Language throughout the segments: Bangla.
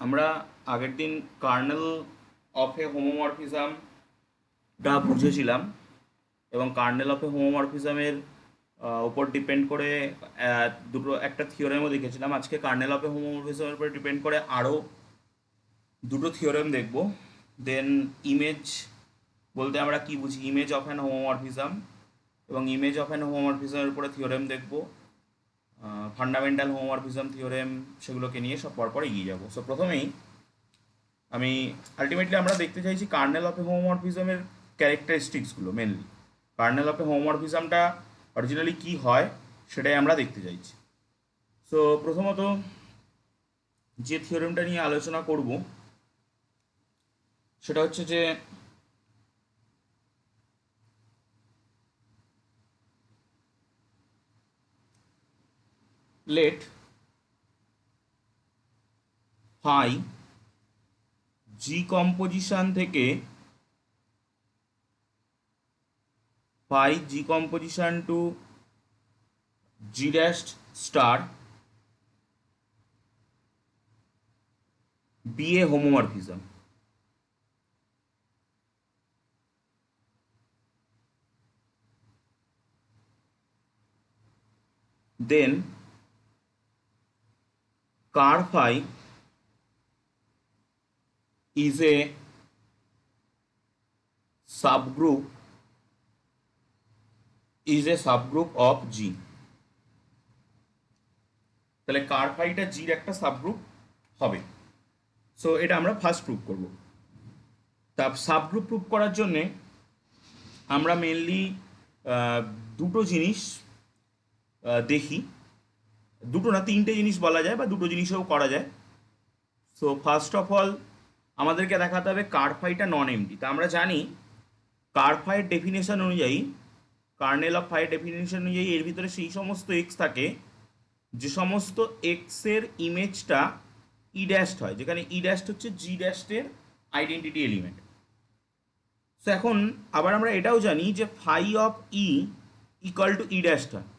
আমরা আগের দিন কার্নেল অফ এ হোমোমরফিজমটা বুঝেছিলাম এবং কার্নেল অফ এ হোমোমরফিজমের উপর ডিপেন্ড করে দুটো একটা থিওরেমও দেখেছিলাম। আজকে কার্নেল অফ এ হোমোমরফিজমের উপর ডিপেন্ড করে আরও দুটো থিওরেম দেখব। দেন ইমেজ বলতে আমরা কি বুঝি, ইমেজ অফ অ্যান হোমোমরফিজম, এবং ইমেজ অফ অ্যান হোমোমরফিজমের উপরে থিওরেম দেখব, ফান্ডামেন্টাল হোমোমরফিজম থিওরেম, সেগুলোকে নিয়ে সব পরপর এগিয়ে যাব। সো প্রথমেই আমি আলটিমেটলি আমরা দেখতে চাইছি কার্নেল অফ এ হোমোমরফিজমের ক্যারেক্টারিস্টিক্সগুলো। মেনলি কার্নেল অফ এ হোমোমরফিজমটা অরিজিনালি কী হয় সেটাই আমরা দেখতে চাইছি। সো প্রথমত যে থিওরেমটা নিয়ে আলোচনা করব সেটা হচ্ছে যে লেট ফাই জি কম্পোজিশন থেকে phi G composition to G dash star B A homomorphism. Then car phi is a subgroup of G। তাহলে কার ফাইটা জির একটা সাবগ্রুপ হবে। সো এটা আমরা ফার্স্ট প্রুভ করব। তা সাবগ্রুপ প্রুভ করার জন্যে আমরা মেনলি দুটো জিনিস দেখি। দুটো না, তিনটে জিনিস বলা যায় বা দুটো জিনিসও করা যায়। সো ফার্স্ট অফ অল আমাদেরকে দেখাতে হবে কার ফাইটা নন এমটি। তা আমরা জানি কার ফাইয়ের ডেফিনেশন অনুযায়ী, কার্নেল অফ ফাইয়ের ডেফিনেশন অনুযায়ী এর ভিতরে সেই সমস্ত এক্স থাকে যে সমস্ত এক্সের ইমেজটা ই ড্যাশড হয়, যেখানে ই ড্যাশড হচ্ছে জি ড্যাশের আইডেন্টিটি এলিমেন্ট। সো এখন আবার আমরা এটাও জানি যে phi of E equal to e dashed হয়,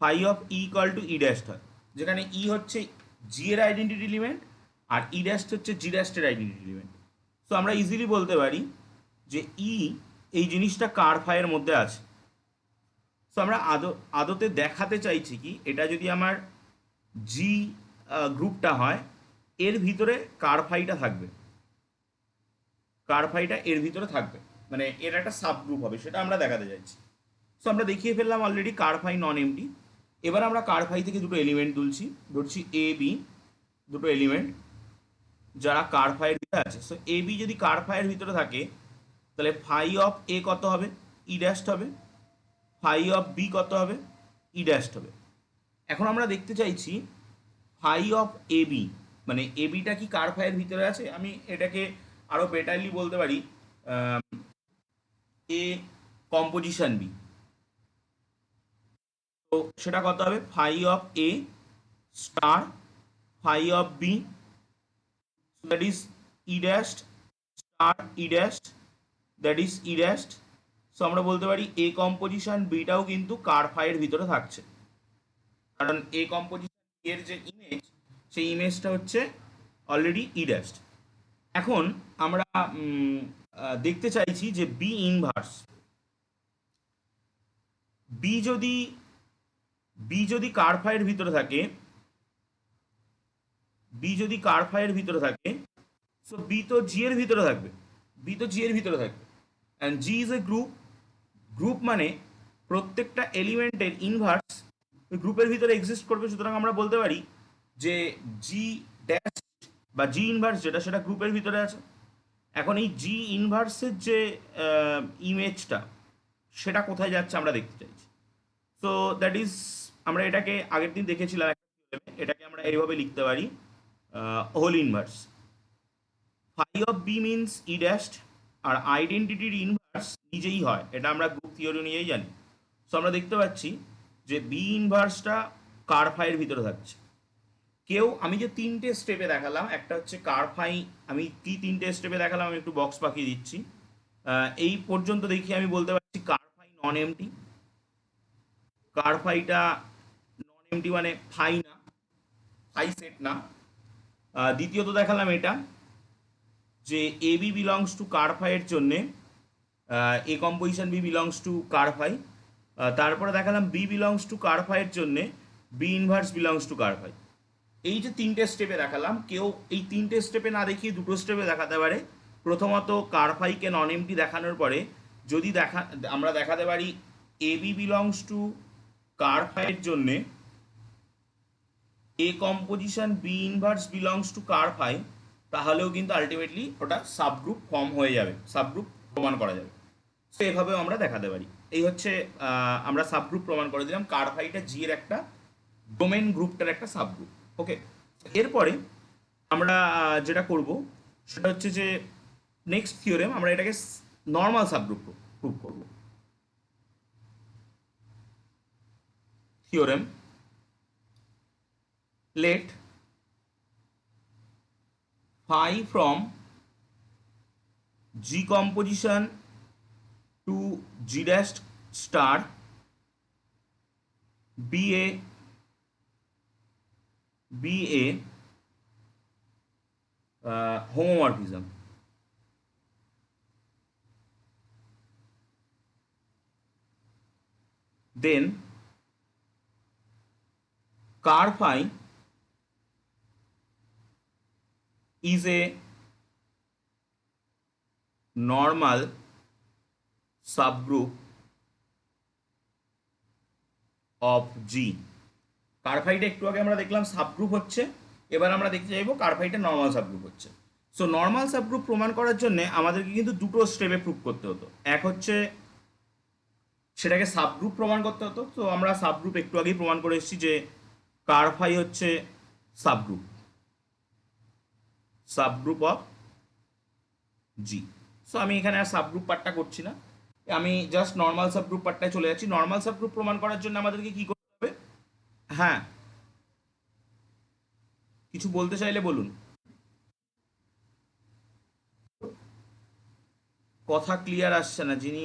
phi of E equal to e dashed হয়, যেখানে ই হচ্ছে জি এর আইডেন্টিটি এলিমেন্ট আর ই ড্যাশড হচ্ছে জি ড্যাশের আইডেন্টিটি এলিমেন্ট। সো আমরা ইজিলি বলতে পারি যে ই এই জিনিসটা কার ফাইয়ের মধ্যে আছে। সো আমরা আদতে দেখাতে চাইছি কি, এটা যদি আমার জি গ্রুপটা হয়, এর ভিতরে কার ফাইটা থাকবে, কার ফাইটা এর ভিতরে থাকবে, মানে এর একটা সাব গ্রুপ হবে, সেটা আমরা দেখাতে চাইছি। সো আমরা দেখিয়ে ফেললাম অলরেডি কার ফাই নন এমটি। এবার আমরা কার ফাই থেকে দুটো এলিমেন্ট ধরছি এ বি, দুটো এলিমেন্ট যারা কার ফাইয়ের ভিতরে আছে। সো এ বি যদি কার ফাইয়ের ভিতরে থাকে তাহলে ফাই অফ এ কত হবে, ই ড্যাশড হবে। ফাই অফ বি কত হবে, ই ড্যাশড হবে। এখন আমরা দেখতে চাইছি ফাই অফ এ বি, মানে এ বিটা কি কার ফাইয়ের ভিতরে আছে। আমি এটাকে আরও বেটারলি বলতে পারি এ কম্পোজিশন বি। তো সেটা কত হবে, phi of A star phi of B, that is E dashed star E dashed, that is E dashed. So আমরা বলতে পারি এ কম্পোজিশন বিটাও কিন্তু কার ফাইয়ের ভিতরে থাকছে, কারণ এ কম্পোজিশন এর যে ইমেজ, সেই ইমেজটা হচ্ছে অলরেডি ই ড্যাশড। এখন আমরা দেখতে চাইছি যে বি ইনভার্স, বি যদি বি যদি কার ফাইয়ের ভিতরে থাকে, বি যদি কার ফাইয়ের ভিতরে থাকে, সো বি তো জি এর ভিতরে থাকবে, বি তো জি এর ভিতরে থাকবে। And G is a group, group মানে প্রত্যেকটা এলিমেন্টের ইনভার্স ওই গ্রুপের ভিতরে এক্সিস্ট করবে। সুতরাং আমরা বলতে পারি যে জি ড্যাশ বা জি ইনভার্স যেটা, সেটা গ্রুপের ভিতরে আছে। এখন এই জি ইনভার্সের যে ইমেজটা, সেটা কোথায় যাচ্ছে আমরা দেখতে চাইছি। সো দ্যাট ইজ, আমরা এটাকে আগের দিন দেখেছিলাম একটা theorem এ, এটাকে আমরা এইভাবে লিখতে পারি whole inverse. Phi of b means e dashed, আর আইডেন্টিটির ইনভার্স নিজেই হয়, এটা আমরা গ্রুপ থিওরি নিয়েই জানি। সো আমরা দেখতে পাচ্ছি যে বি ইনভার্সটা কার ফাইয়ের ভিতরে থাকছে। কেউ, আমি যে তিনটে স্টেপে দেখালাম, একটা হচ্ছে কার ফাই, আমি কি তিনটে স্টেপে দেখালাম আমি একটু বক্স পাকিয়ে দিচ্ছি। এই পর্যন্ত দেখি আমি বলতে পারছি কার ফাই নন এমটি। কার ফাইটা নন এমটি মানে ফাই না, ফাই সেট না। দ্বিতীয়ত দেখালাম এটা যে a B belongs to ker ফাইয়ের জন্যে এ composition b belongs to ker phi. তারপরে দেখালাম বি বিলংস টু কার ফাইয়ের জন্যে b inverse belongs to ker phi. এই যে তিনটে স্টেপে দেখালাম, কেউ এই তিনটে স্টেপে না দেখিয়ে দুটো স্টেপে দেখাতে পারে। প্রথমত কার ফাইকে নন এমটি দেখানোর পরে যদি আমরা দেখাতে পারি A B belongs to ker ফাইয়ের জন্যে এ composition B inverse belongs to ker phi, তাহলেও কিন্তু আলটিমেটলি ওটা সাবগ্রুপ ফর্ম হয়ে যাবে, সাবগ্রুপ প্রমাণ করা যাবে। তো এভাবেও আমরা দেখাতে পারি। এই হচ্ছে আমরা সাবগ্রুপ প্রমাণ করে দিলাম, কার ফাইটা জি এর একটা ডোমেন গ্রুপটার একটা সাবগ্রুপ। ওকে, এরপরে আমরা যেটা করব সেটা হচ্ছে যে নেক্সট থিওরেম আমরা এটাকে নর্মাল সাবগ্রুপ প্রুভ করব। Theorem let phi from G composition to G dash star be a homomorphism. Then car phi is a normal subgroup of G. কারফাইটা একটু আগে আমরা দেখলাম সাবগ্রুপ হচ্ছে, এবার আমরা দেখতে চাইবো কারফাইটা নর্মাল সাবগ্রুপ হচ্ছে। সো নর্মাল সাবগ্রুপ প্রমাণ করার জন্য আমাদেরকে কিন্তু দুটো স্টেপে প্রুভ করতে হতো। এক হচ্ছে সেটাকে সাবগ্রুপ প্রমাণ করতে হতো, তো আমরা সাবগ্রুপ একটু আগেই প্রমাণ করে এসেছি যে কারফাই হচ্ছে subgroup, subgroup of G. So আমি এখানে আর সাবগ্রুপ পার্টটা করছি না, আমি জাস্ট নর্মাল সাবগ্রুপ পার্টটায় চলে যাচ্ছি। নর্মাল সাবগ্রুপ প্রমাণ করার জন্য আমাদেরকে কি করতে হবে? হ্যাঁ, কিছু বলতে চাইলে বলুন। কথা ক্লিয়ার আসছে না, যিনি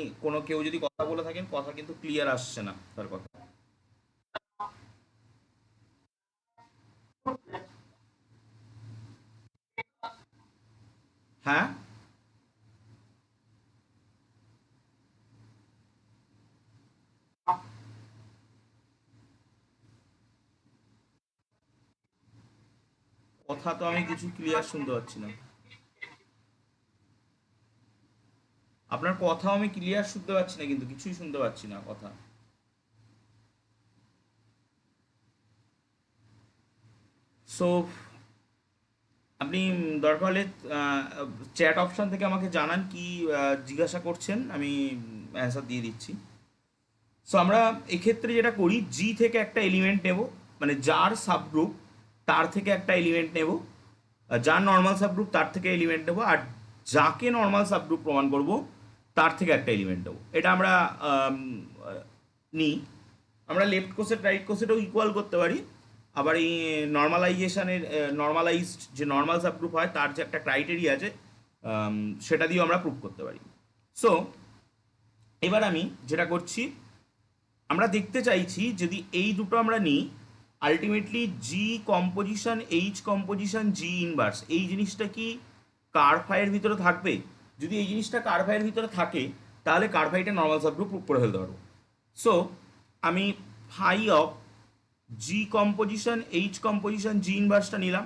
কেউ যদি কথা বলে থাকেন কথা কিন্তু ক্লিয়ার আসছে না তার কথা। হ্যাঁ, কথা তো আমি কিছু ক্লিয়ার শুনতে পাচ্ছি না, আপনার কথাও আমি ক্লিয়ার শুনতে পাচ্ছি না, কিন্তু কিছুই শুনতে পাচ্ছি না কথা। সো আপনি দরকার হলে চ্যাট অপশন থেকে আমাকে জানান কি জিজ্ঞাসা করছেন, আমি অ্যান্সার দিয়ে দিচ্ছি। সো আমরা এক্ষেত্রে যেটা করি, জি থেকে একটা এলিমেন্ট নেব, মানে যার সাবগ্রুপ তার থেকে একটা এলিমেন্ট নেব, যার নর্মাল সাবগ্রুপ তার থেকে এলিমেন্ট নেব, আর যাকে নর্মাল সাবগ্রুপ প্রমাণ করব তার থেকে একটা এলিমেন্ট নেব। এটা আমরা নিই। আমরা লেফট কোসেট রাইট কোসেটও ইকুয়াল করতে পারি। আবার এই নর্মালাইজেশনের নর্মালাইজড যে নর্মাল সাবগ্রুপ হয় তার যে একটা ক্রাইটেরিয়া আছে সেটা দিয়েও আমরা প্রুভ করতে পারি। সো এবার আমি যেটা করছি, আমরা দেখতে চাইছি যদি এই দুটো আমরা নিই, আলটিমেটলি G composition H composition G inverse, এই জিনিসটা কি কারফাইয়ের ভিতরে থাকবে? যদি এই জিনিসটা কারফাইয়ের ভিতরে থাকে তাহলে কারফাইটা নর্মাল সাবগ্রুপ প্রুভ করে ফেলতে পারবো। সো আমি phi of G composition H composition G ইনভার্সটা নিলাম।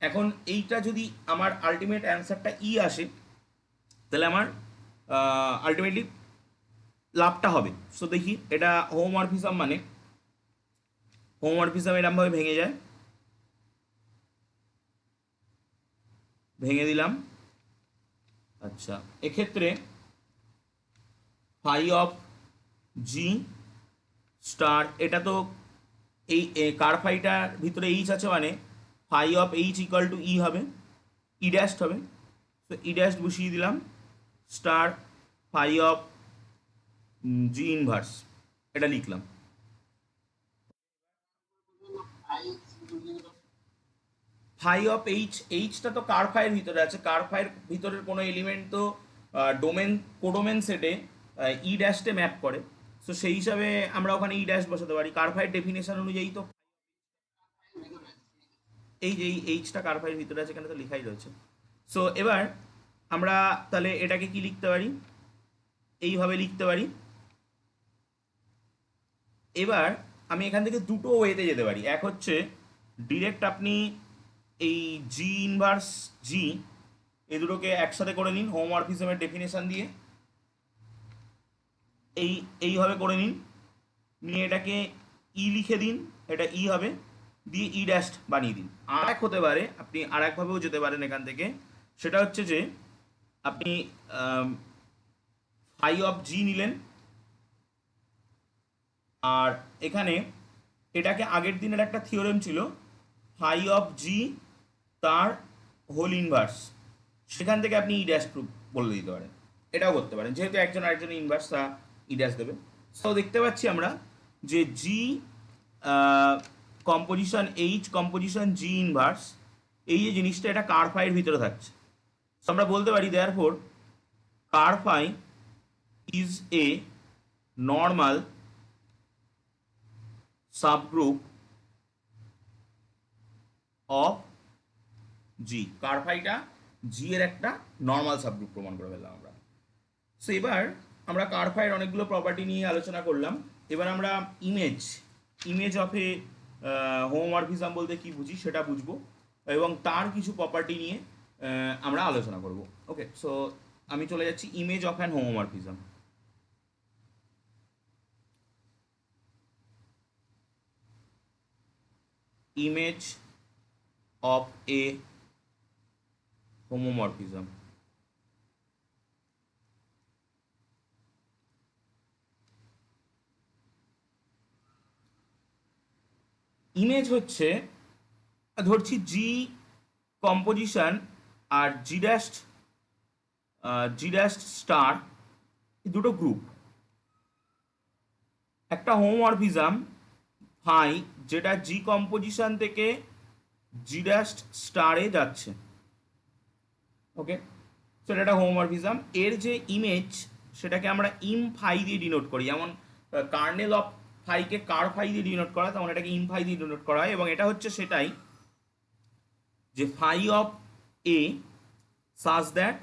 এখন এইটা যদি আমার আলটিমেট অ্যান্সারটা ই আসে তাহলে আমার আলটিমেটলি লাভটা হবে। সো দেখি এটা হোমোমরফিজম, মানে হোমোমরফিজম এরকমভাবে ভেঙে যায়, ভেঙে দিলাম। আচ্ছা, এক্ষেত্রে ফাই অফ জি স্টার, এটা তো এই কার ফাইটার ভিতরে এইচ আছে, মানে phi of H equal to e হবে, ই ড্যাশ হবে। তো ই ড্যাশ বসিয়ে দিলাম, star phi of G inverse এটা লিখলাম। ফাই অফ এইচ, এইচটা তো কার ফাইয়ের ভিতরে আছে, কার ফাইয়ের ভিতরের কোনো এলিমেন্ট তো ডোমেন কোডোমেন সেটে ই ড্যাশটে ম্যাপ করে। সো সেই হিসাবে আমরা ওখানে ই ড্যাশ বসাতে পারি, কার ফাইয়ের ডেফিনেশন অনুযায়ী তো। এই যে এই এইচটা কার্ফাইয়ের ভিতরে আছে, এখানে তো লেখাই রয়েছে। সো এবার আমরা তাহলে এটাকে কি লিখতে পারি, এইভাবে লিখতে পারি। এবার আমি এখান থেকে দুটো ওয়েতে যেতে পারি। এক হচ্ছে ডিরেক্ট আপনি এই জি ইনভার্স জি এই দুটোকে একসাথে করে নিন হোমোমরফিজমের ডেফিনেশন দিয়ে, এইভাবে করে নিন, নিয়ে এটাকে ই লিখে দিন, এটা ই হবে, দিয়ে ই ড্যাশ বানিয়ে দিন। আর এক হতে পারে, আপনি আর একভাবেও যেতে পারেন এখান থেকে, সেটা হচ্ছে যে আপনি ফাই অফ জি নিলেন, আর এখানে এটাকে আগের দিনের একটা থিওরেম ছিল ফাই অফ জি তার হোল ইনভার্স, সেখান থেকে আপনি ই ড্যাশ প্রুফ বলে দিতে পারেন। এটাও করতে পারেন, যেহেতু একজন আরেকজন ইনভার্স তা ই ড্যাশ দেবে। সো দেখতে পাচ্ছি আমরা যে G composition H composition G inverse, এই যে জিনিসটা এটা কার ফাইয়ের ভিতরে থাকছে। সো আমরা বলতে পারি therefore ker phi is a normal subgroup of G. কারফাইটা জি এর একটা নর্মাল সাবগ্রুপ প্রমাণ করে ফেললাম আমরা। সো এবার আমরা কারফাইয়ের অনেকগুলো প্রপার্টি নিয়ে আলোচনা করলাম। এবার আমরা ইমেজ অফ এ হোমোমরফিজম বলতে কি বুঝি সেটা বুঝবো, এবং তার কিছু প্রপার্টি নিয়ে আমরা আলোচনা করব। ওকে, সো আমি চলে যাচ্ছি image of an homomorphism. Image of A homomorphism. Image হচ্ছে, ধরছি জি কম্পোজিশন আর জি ড্যাশ স্টার দুটো গ্রুপ, একটা হোমোমরফিজম ফাই যেটা জি কম্পোজিশন থেকে জি ড্যাশ স্টারে যাচ্ছে। ওকে, সেটা একটা হোমোমরফিজম। এর যে ইমেজ সেটাকে আমরা ইম ফাই দিয়ে ডিনোট করি, যেমন কার্নেল অফ ফাইকে কার ফাই দিয়ে ডিনোট করা, তেমন এটাকে ইম ফাই দিয়ে ডিনোট করা হয়। এবং এটা হচ্ছে সেটাই যে phi of a such that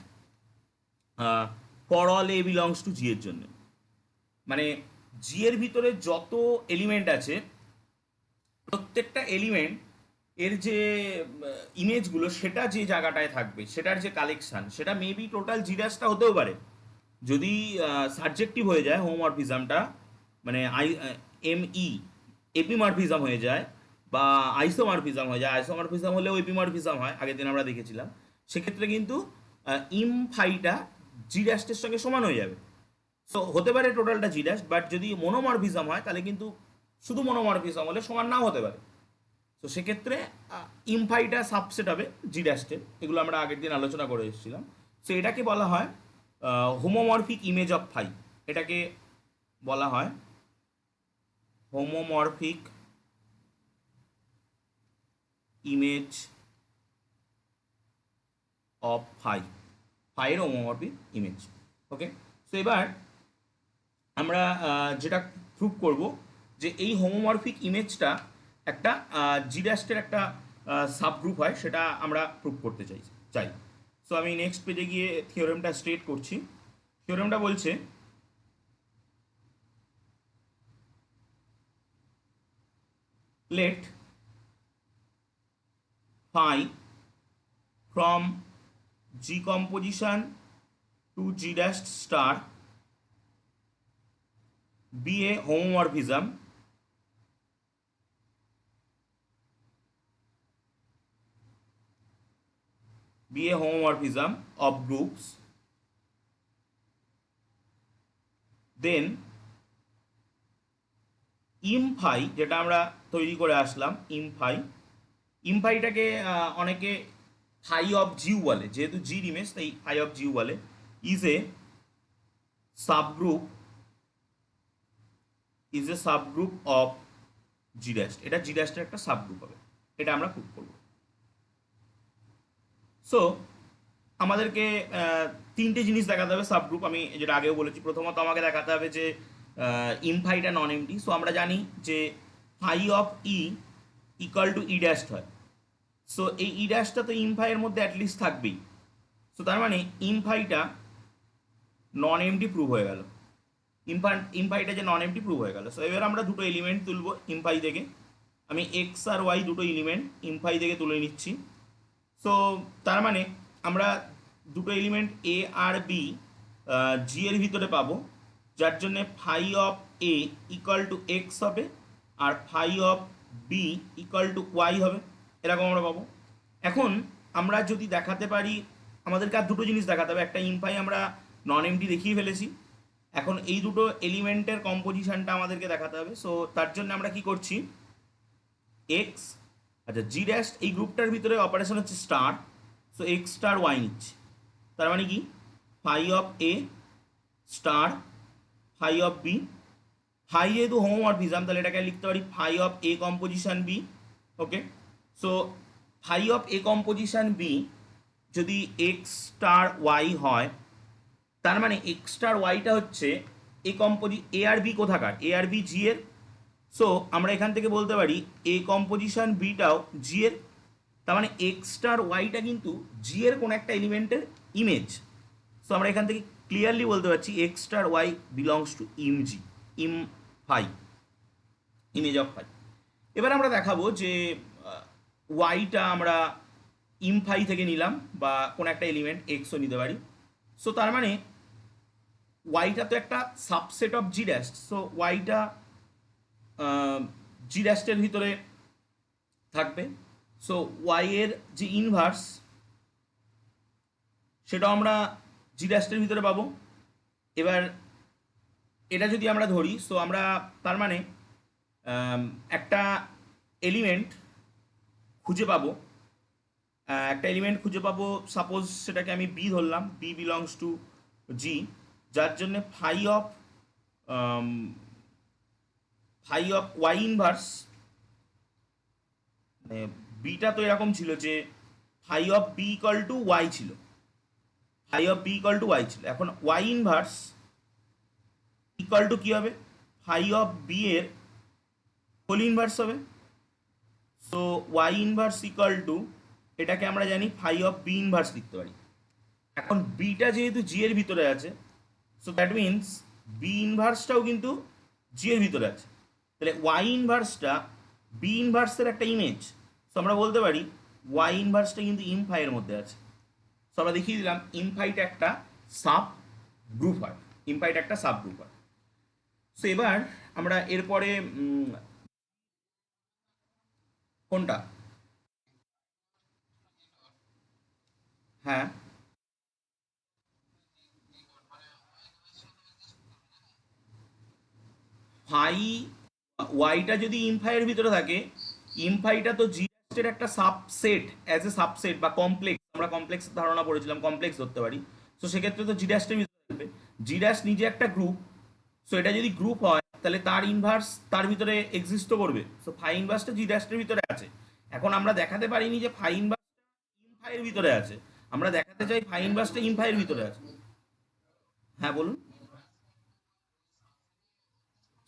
for all a belongs to G এর জন্য, মানে জি এর ভিতরে যত এলিমেন্ট আছে প্রত্যেকটা এলিমেন্ট এর যে ইমেজগুলো সেটা যে জায়গাটায় থাকবে, সেটার যে কালেকশন, সেটা মেবি টোটাল জি ড্যাশটা হতেও পারে। যদি সাবজেক্টিভ হয়ে যায় হোমোমরফিজমটা, মানে এমই এপিমরফিজম হয়ে যায়, বা আইসোমরফিজম হয়ে যায়, আইসোমরফিজম হলেও এপিমরফিজম হয়, আগের দিন আমরা দেখেছিলাম, সেক্ষেত্রে কিন্তু ইম ফাইটা জি ড্যাশের সঙ্গে সমান হয়ে যাবে। সো হতে পারে টোটালটা জি ড্যাশ, বাট যদি মনোমরফিজম হয় তাহলে কিন্তু শুধু মনোমরফিজম হলে সমান নাও হতে পারে। তো সেক্ষেত্রে ইমফাইটা সাবসেট হবে জি ড্যাস্টের, এগুলো আমরা আগের দিন আলোচনা করে এসেছিলাম। সো এটাকে বলা হয় হোমোমরফিক ইমেজ অফ ফাই, এটাকে বলা হয় হোমোমরফিক ইমেজ অফ ফাই, ফাইয়ের হোমোমরফিক ইমেজ। ওকে, সো এবার আমরা যেটা প্রুভ করব যে এই হোমোমরফিক ইমেজটা একটা জি ড্যাশের একটা সাবগ্রুপ হয়, সেটা আমরা প্রুভ করতে চাই। সো আমি নেক্সট পেজে গিয়ে থিওরেমটা স্ট্রেট করছি। থিওরেমটা বলছে let phi from G composition to G dash star be a homomorphism of groups, then ইম ফাই যেটা আমরা তৈরি করে আসলাম, ইম ফাইটাকে অনেকে ফাই অফ জিউ বলে, যেহেতু জি ইমেজ তাই ফাই অফ জিউ বলে, is a subgroup of G dash. এটা জি ড্যাশের একটা সাবগ্রুপ হবে, এটা আমরা প্রুভ করব। সো আমাদেরকে তিনটে জিনিস দেখাতে হবে সাবগ্রুপ, আমি যেটা আগেও বলেছি। প্রথমত আমাকে দেখাতে হবে যে ইমফাইটা নন এমটি। সো আমরা জানি যে phi of E equal to E dash হয়। সো এই ই ড্যাশটা তো ইমফাইয়ের মধ্যে অ্যাটলিস্ট থাকবেই। সো তার মানে ইমফাইটা নন এমটি প্রুভ হয়ে গেল। ইমফাইটা যে নন এমটি প্রুভ হয়ে গেল। সো এবার আমরা দুটো এলিমেন্ট তুলবো ইমফাই থেকে। আমি এক্স আর ওয়াই দুটো এলিমেন্ট ইমফাই থেকে তুলে নিচ্ছি। সো তার মানে আমরা দুটো এলিমেন্ট এ আর বি জি এর ভিতরে পাবো, যার জন্যে phi of a equal to x হবে আর phi of b equal to y হবে, এরকম আমরা পাবো। এখন আমরা যদি দেখাতে পারি, আমাদেরকে আর দুটো জিনিস দেখাতে হবে। একটা ইমফাই আমরা নন এমটি দেখিয়ে ফেলেছি, এখন এই দুটো এলিমেন্টের কম্পোজিশনটা আমাদেরকে দেখাতে হবে। সো তার জন্য আমরা কি করছি, এক্স, আচ্ছা জি ড্যাশ এই গ্রুপটার ভিতরে অপারেশন হচ্ছে star, so X star Y নিচ্ছে। তার মানে কি phi of A star phi of B, phi যেহেতু হোমোমরফিজম তাহলে এটাকে লিখতে পারি phi of A composition B. Okay, so phi of A composition B যদি এক্স স্টার ওয়াই হয়, তার মানে এক্স স্টার ওয়াইটা হচ্ছে এ আর বি কোথাকার, এ আর বি জি এর। সো আমরা এখান থেকে বলতে পারি এ কম্পোজিশন বিটাও জি এর। তার মানে এক্স স্টার ওয়াইটা কিন্তু জি এর কোনো একটা এলিমেন্টের ইমেজ। সো আমরা এখান থেকে ক্লিয়ারলি বলতে পারছি X star Y belongs to Im G, ইম ফাই, ইমেজ অফ ফাই। এবার আমরা দেখাবো যে ওয়াইটা আমরা ইম ফাই থেকে নিলাম বা কোনো একটা এলিমেন্ট এক্সও নিতে পারি। সো তার মানে ওয়াইটা তো একটা subset of G dash. So ওয়াইটা জি ড্যাশের ভিতরে থাকবে। সো ওয়াই এর যে ইনভার্স সেটাও আমরা জি ড্যাশের ভিতরে পাবো। এবার এটা যদি আমরা ধরি, সো আমরা তার মানে একটা এলিমেন্ট খুঁজে পাবো, সাপোজ সেটাকে আমি বি ধরলাম, বি বিলংস টু জি, যার জন্য ফাই অফ ওয়াই ইনভার্স, মানে বিটা তো এরকম ছিল যে phi of B equal to Y ছিল, এখন ওয়াই ইনভার্স ইকাল টু কী হবে, ফাই অফ বি এর হোল ইনভার্স হবে। So Y inverse equal to, এটাকে আমরা জানি ফাই অফ বি ইনভার্স লিখতে পারি। এখন বিটা যেহেতু জি এর ভিতরে আছে, সো দ্যাট মিনস বি ইনভার্সটাও কিন্তু জি এর ভিতরে আছে, তাহলে ওয়াই ইনভার্সটা বি ইনভার্সের একটা ইমেজ। সো আমরা বলতে পারি ওয়াই ইনভার্সটা কিন্তু ইম ফাইয়ের মধ্যে আছে। সো আমরা দেখিয়ে দিলাম ইমফাইটা একটা সাব গ্রুপ হয়, সো এবার আমরা এরপরে কোনটা, হ্যাঁ ফাই ওয়াইটা যদি ইমফাইয়ের ভিতরে থাকে, ইমফাইটা তো জি এর একটা সাবসেট, অ্যাজ এ সাবসেট বা কমপ্লেক্স, আমরা কমপ্লেক্স ধারণা পড়েছিলাম, কমপ্লেক্স ধরতে পারি। সো সেক্ষেত্রে তো জি ড্যাশের ভিতরে থাকবে, জি ড্যাশ নিজে একটা গ্রুপ। সো এটা যদি গ্রুপ হয় তাহলে তার ইনভার্স তার ভিতরে এক্সিস্টও করবে। সো ফাই ইনভার্সটা জি ড্যাশের ভিতরে আছে। এখন আমরা দেখাতে পারিনি যে ফাই ইনভার্সটা ইমফাইয়ের ভিতরে আছে, আমরা দেখাতে চাই ফাই ইনভার্সটা ইমফাইয়ের ভিতরে আছে। হ্যাঁ বলুন।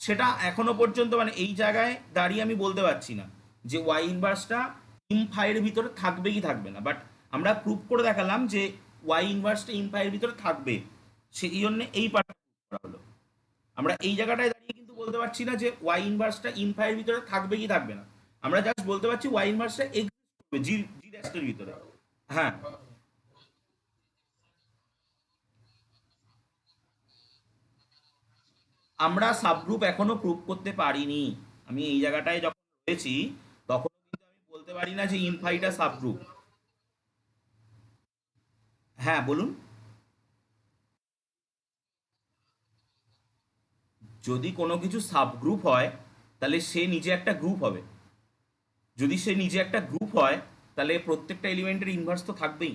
সেটা এখনো পর্যন্ত মানে এই জায়গায় দাঁড়িয়ে আমি বলতে পারছি না যে ওয়াই ইনভার্সটা ইম ফাইয়ের ভিতরে থাকবে কি থাকবে না, বাট আমরা প্রুভ করে দেখালাম যে ওয়াই ইনভার্সটা ইম ফাইয়ের ভিতরে থাকবে, সেই জন্য এই পার্টটা প্রুভ করা হলো। আমরা এই জায়গাটায় দাঁড়িয়ে কিন্তু বলতে পারছি না যে ওয়াই ইনভার্সটা ইম ফাইয়ের ভিতরে থাকবে কি থাকবে না, আমরা জাস্ট বলতে পারছি ওয়াই ইনভার্সটা এক্সিস্ট করবে জি জি ড্যাশের ভিতরে। হ্যাঁ, আমরা সাবগ্রুপ এখনো প্রুভ করতে পারিনি। আমি এই জায়গাটায় যখন রয়েছি তখন কিন্তু আমি বলতে পারি না যে ইমফাইটা সাবগ্রুপ। হ্যাঁ বলুন। যদি কোনো কিছু সাবগ্রুপ হয় তাহলে সে নিজে একটা গ্রুপ হবে। যদি সে নিজে একটা গ্রুপ হয় তাহলে প্রত্যেকটা এলিমেন্টের ইনভার্স তো থাকবেই।